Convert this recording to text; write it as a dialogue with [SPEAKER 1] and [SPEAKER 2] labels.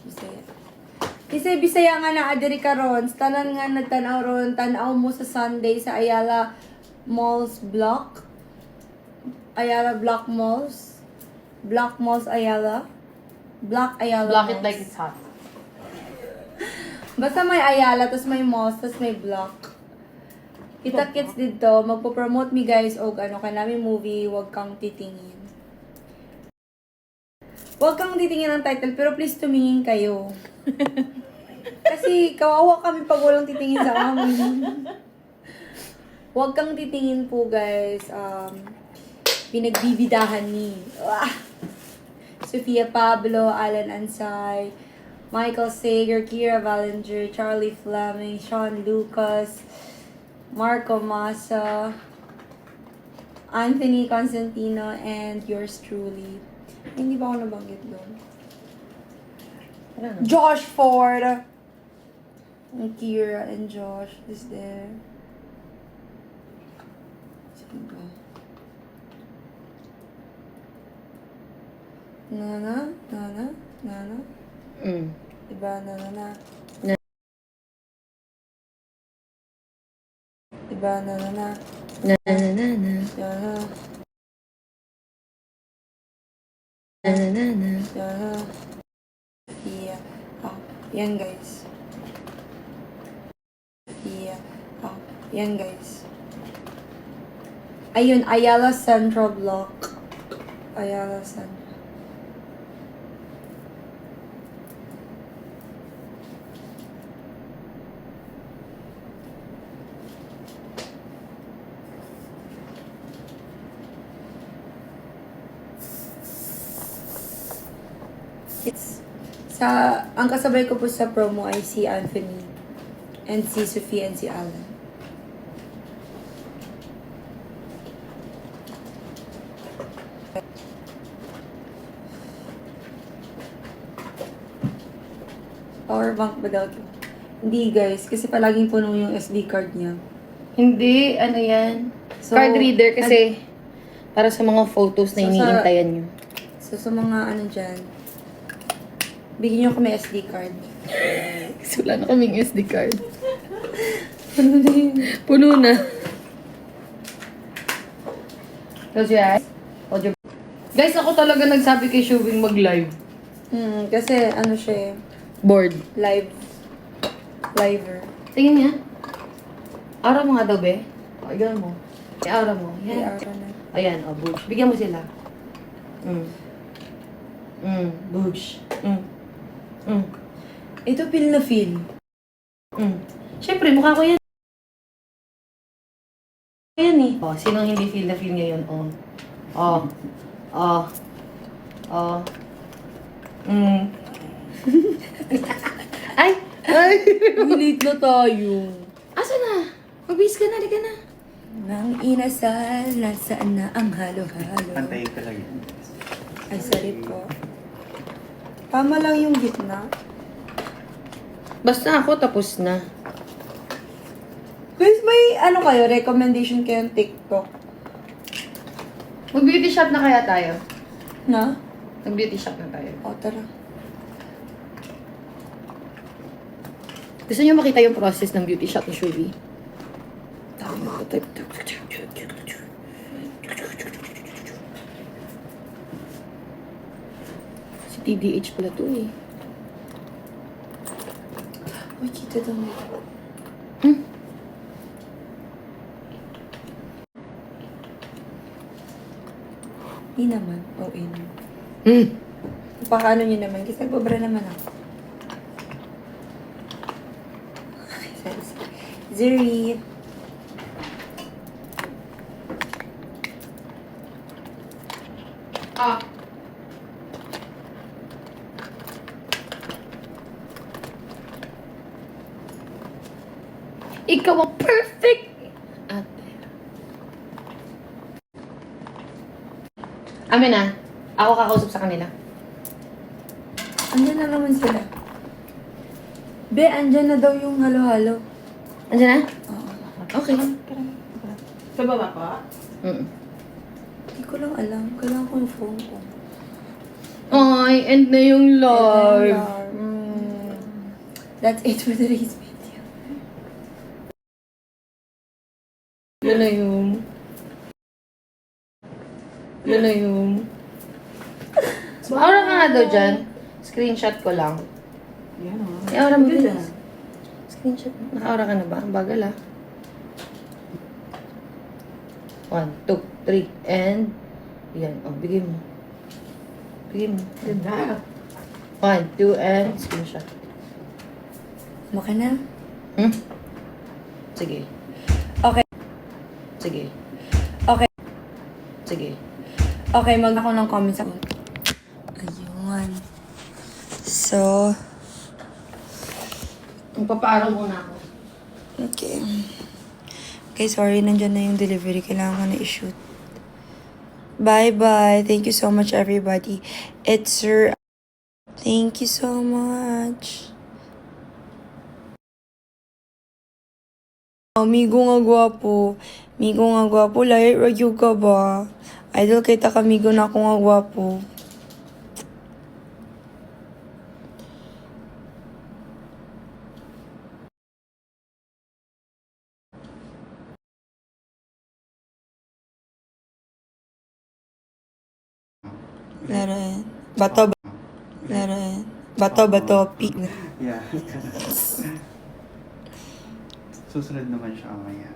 [SPEAKER 1] Bisaya. Kasi Bisaya nga na adiri karon, tanan nga nagtanaw ron, tanaw mo sa Sunday sa Ayala Malls Block. Ayala Block Malls. Block Malls Ayala. Block Ayala
[SPEAKER 2] Block it
[SPEAKER 1] Malls.
[SPEAKER 2] like it's hot.
[SPEAKER 1] Basta may Ayala, tapos may malls, tapos may block. Kita kits dito, magpo-promote mi guys og ano kanami movie, Wag Kang Titingin. Wag kang titingin ang title, pero please tumingin kayo. Kasi kawawa kami pag walang titingin sa amin. Wag kang titingin po guys. Pinagbibidahan ni Sofia Pablo, Alan Ansay, Michael Sager, Kira Ballinger, Charlie Fleming, Sean Lucas, Marco Massa, Anthony Constantino, and yours truly. Hindi ba ako nabanggit doon? Josh Ford! And Kira and Josh is there. Sino ba? Nana? Diba, Nana? Diba, Nana?
[SPEAKER 2] Na.
[SPEAKER 1] Nana? Nana? Yeah. Yan guys. Yeah. Yan guys. Ayun, Ayala Central Block. Ayala Central. Ang kasabay ko po sa promo ay si Anthony and si Sophie and si Alan. Power bank ba daw ito? Hindi guys, kasi palaging puno yung SD card niya.
[SPEAKER 2] Hindi, ano yan?
[SPEAKER 1] So,
[SPEAKER 2] Card reader kasi para sa mga photos na iniintayan nyo.
[SPEAKER 1] So sa mga ano dyan, bigyan nyo kami SD card.
[SPEAKER 2] Kasi wala na kaming SD card.
[SPEAKER 1] Ano na yun?
[SPEAKER 2] Puno na. Close your eyes. Hold your... Guys, ako talaga nagsabi kay Shubing mag-live.
[SPEAKER 1] Kasi ano siya eh,
[SPEAKER 2] Bored.
[SPEAKER 1] liver.
[SPEAKER 2] Tingin niya. Araw mo nga daw, be. O, igan mo. Araw mo.
[SPEAKER 1] May
[SPEAKER 2] Yan.
[SPEAKER 1] araw na.
[SPEAKER 2] Ayan, o, bush. Bigyan mo sila. Bush.
[SPEAKER 1] Ito feel na feel.
[SPEAKER 2] Siyempre, mukha ko yan. Yan eh. O, sinong hindi feel na feel ngayon? Ay! Ay!
[SPEAKER 1] Late na tayo.
[SPEAKER 2] Asa na? Mabis ka na, di ka na.
[SPEAKER 1] Nang inasal, nasaan na ang halo-halo?
[SPEAKER 3] Pantayin ka lang yun.
[SPEAKER 1] Ay, sorry po. Tama lang yung gitna.
[SPEAKER 2] Basta ako, tapos na.
[SPEAKER 1] Guys, may ano kayo, recommendation kayo ng TikTok?
[SPEAKER 2] Mag-beauty shop na kaya tayo?
[SPEAKER 1] Na?
[SPEAKER 2] Mag-beauty shop na tayo.
[SPEAKER 1] O, tara.
[SPEAKER 2] Gusto niyo makita yung process ng beauty shop ni Shubi? Si TDH pala to eh.
[SPEAKER 1] Uy, kita daw. Di naman. O, in. Paano nyo naman? Kasi nagbabara naman ako. Zuri.
[SPEAKER 2] Ikaw ang perfect! Ate. Amin na. Ako kakausap sa kanila.
[SPEAKER 1] Andyan na naman sila. Be, andyan na daw yung halo-halo.
[SPEAKER 2] Andiyan na?
[SPEAKER 1] Oo.
[SPEAKER 2] Okay.
[SPEAKER 3] Sa baba pa?
[SPEAKER 1] Hindi ko lang alam. Kailangan ko yung phone ko.
[SPEAKER 2] Ay, end na yung live.
[SPEAKER 1] Alarm. That's it for today's video.
[SPEAKER 2] Yun na yun. Yun na yun. Aura ka nga daw dyan. Screenshot ko lang.
[SPEAKER 3] Yan o.
[SPEAKER 2] Ay, aura mo
[SPEAKER 3] Good
[SPEAKER 2] din.
[SPEAKER 3] ah.
[SPEAKER 2] Screenshot. Naka-aura ka na ba? Ang bagal ah. 1, 2, 3, and... Yan. O, bigay mo. Bigay mo.
[SPEAKER 3] Ganda.
[SPEAKER 2] 1, 2, and screenshot.
[SPEAKER 1] Mukha na?
[SPEAKER 2] Hmm? Sige.
[SPEAKER 1] Okay.
[SPEAKER 2] Sige.
[SPEAKER 1] Okay.
[SPEAKER 2] Sige.
[SPEAKER 1] Okay, mag ako ng comments ako. Ayun. So,
[SPEAKER 2] Magpapaaral muna ako.
[SPEAKER 1] okay. Okay, sorry. Nandyan na yung delivery. Kailangan ko na i-shoot. Bye-bye. Thank you so much, everybody. It's Sir. Thank you so much. Amigo nga gwapo. Amigo nga gwapo. Lahat radyo ka ba? Idol kita kamigo na ako nga gwapo. Laran. Bato. Laran. Bato. Pig na.
[SPEAKER 4] Yeah. Susunod naman siya mamaya.